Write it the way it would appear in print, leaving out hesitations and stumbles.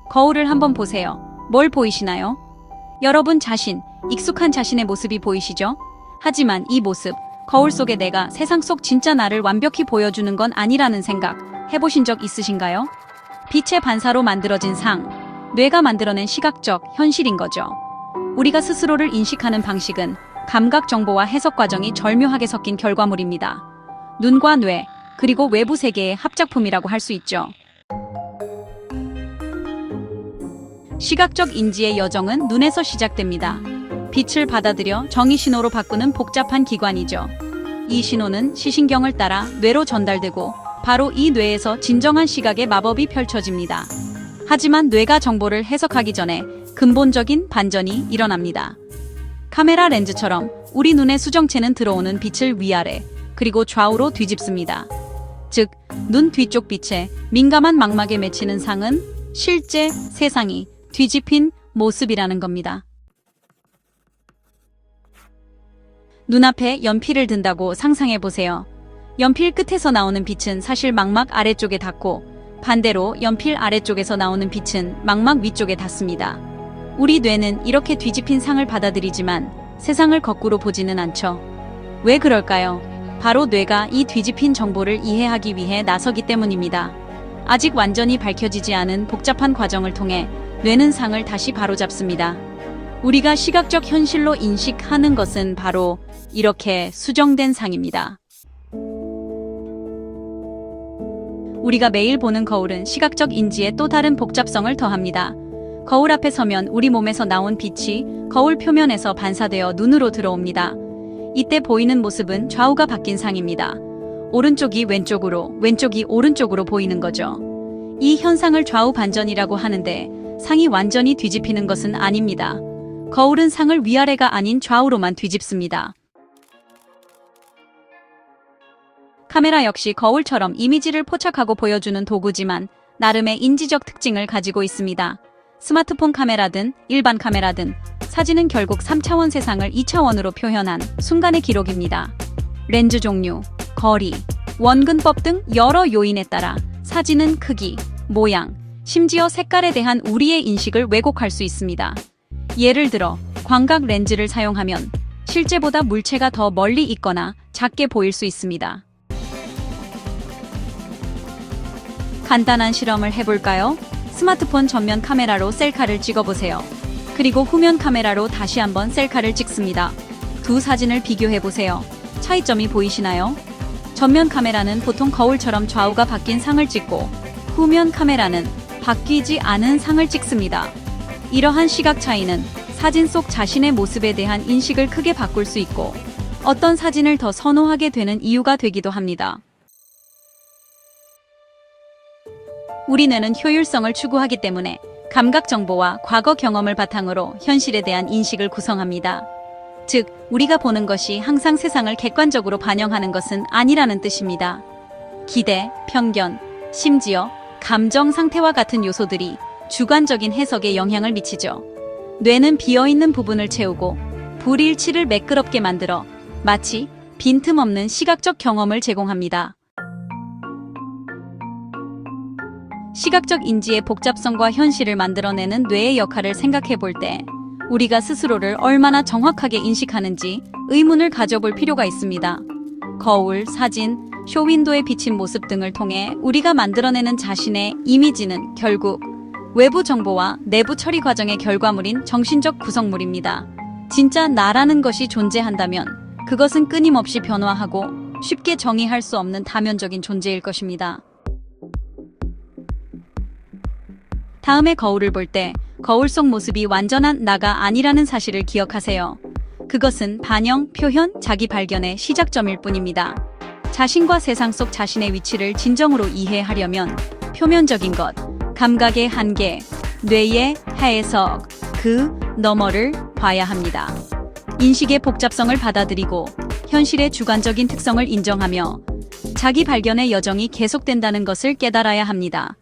거울을 한번 보세요. 뭘 보이시나요? 여러분 자신, 익숙한 자신의 모습이 보이시죠? 하지만 이 모습, 거울 속의 내가 세상 속 진짜 나를 완벽히 보여주는 건 아니라는 생각 해보신 적 있으신가요? 빛의 반사로 만들어진 상, 뇌가 만들어낸 시각적 현실인 거죠. 우리가 스스로를 인식하는 방식은 감각 정보와 해석 과정이 절묘하게 섞인 결과물입니다. 눈과 뇌, 그리고 외부 세계의 합작품이라고 할 수 있죠. 시각적 인지의 여정은 눈에서 시작됩니다. 빛을 받아들여 정의 신호로 바꾸는 복잡한 기관이죠. 이 신호는 시신경을 따라 뇌로 전달되고 바로 이 뇌에서 진정한 시각의 마법이 펼쳐집니다. 하지만 뇌가 정보를 해석하기 전에 근본적인 반전이 일어납니다. 카메라 렌즈처럼 우리 눈의 수정체는 들어오는 빛을 위아래 그리고 좌우로 뒤집습니다. 즉, 눈 뒤쪽 빛에 민감한 망막에 맺히는 상은 실제 세상이 뒤집힌 모습이라는 겁니다. 눈앞에 연필을 든다고 상상해보세요. 연필 끝에서 나오는 빛은 사실 망막 아래쪽에 닿고 반대로 연필 아래쪽에서 나오는 빛은 망막 위쪽에 닿습니다. 우리 뇌는 이렇게 뒤집힌 상을 받아들이지만 세상을 거꾸로 보지는 않죠. 왜 그럴까요? 바로 뇌가 이 뒤집힌 정보를 이해하기 위해 나서기 때문입니다. 아직 완전히 밝혀지지 않은 복잡한 과정을 통해 뇌는 상을 다시 바로잡습니다. 우리가 시각적 현실로 인식하는 것은 바로 이렇게 수정된 상입니다. 우리가 매일 보는 거울은 시각적 인지에 또 다른 복잡성을 더합니다. 거울 앞에 서면 우리 몸에서 나온 빛이 거울 표면에서 반사되어 눈으로 들어옵니다. 이때 보이는 모습은 좌우가 바뀐 상입니다. 오른쪽이 왼쪽으로, 왼쪽이 오른쪽으로 보이는 거죠. 이 현상을 좌우 반전이라고 하는데 상이 완전히 뒤집히는 것은 아닙니다. 거울은 상을 위아래가 아닌 좌우로만 뒤집습니다. 카메라 역시 거울처럼 이미지를 포착하고 보여주는 도구지만 나름의 인지적 특징을 가지고 있습니다. 스마트폰 카메라든 일반 카메라든 사진은 결국 3차원 세상을 2차원으로 표현한 순간의 기록입니다. 렌즈 종류, 거리, 원근법 등 여러 요인에 따라 사진은 크기, 모양, 심지어 색깔에 대한 우리의 인식을 왜곡할 수 있습니다. 예를 들어 광각 렌즈를 사용하면 실제보다 물체가 더 멀리 있거나 작게 보일 수 있습니다. 간단한 실험을 해볼까요? 스마트폰 전면 카메라로 셀카를 찍어보세요. 그리고 후면 카메라로 다시 한번 셀카를 찍습니다. 두 사진을 비교해보세요. 차이점이 보이시나요? 전면 카메라는 보통 거울처럼 좌우가 바뀐 상을 찍고 후면 카메라는 바뀌지 않은 상을 찍습니다. 이러한 시각 차이는 사진 속 자신의 모습에 대한 인식을 크게 바꿀 수 있고 어떤 사진을 더 선호하게 되는 이유가 되기도 합니다. 우리 뇌는 효율성을 추구하기 때문에 감각 정보와 과거 경험을 바탕으로 현실에 대한 인식을 구성합니다. 즉, 우리가 보는 것이 항상 세상을 객관적으로 반영하는 것은 아니라는 뜻입니다. 기대, 편견, 심지어 감정 상태와 같은 요소들이 주관적인 해석에 영향을 미치죠. 뇌는 비어있는 부분을 채우고 불일치를 매끄럽게 만들어 마치 빈틈없는 시각적 경험을 제공합니다. 시각적 인지의 복잡성과 현실을 만들어내는 뇌의 역할을 생각해 볼 때 우리가 스스로를 얼마나 정확하게 인식하는지 의문을 가져볼 필요가 있습니다. 거울, 사진, 쇼윈도에 비친 모습 등을 통해 우리가 만들어내는 자신의 이미지는 결국 외부 정보와 내부 처리 과정의 결과물인 정신적 구성물입니다. 진짜 나라는 것이 존재한다면 그것은 끊임없이 변화하고 쉽게 정의할 수 없는 다면적인 존재일 것입니다. 다음에 거울을 볼 때 거울 속 모습이 완전한 나가 아니라는 사실을 기억하세요. 그것은 반영, 표현, 자기 발견의 시작점일 뿐입니다. 자신과 세상 속 자신의 위치를 진정으로 이해하려면 표면적인 것, 감각의 한계, 뇌의 해석, 그 너머를 봐야 합니다. 인식의 복잡성을 받아들이고 현실의 주관적인 특성을 인정하며 자기 발견의 여정이 계속된다는 것을 깨달아야 합니다.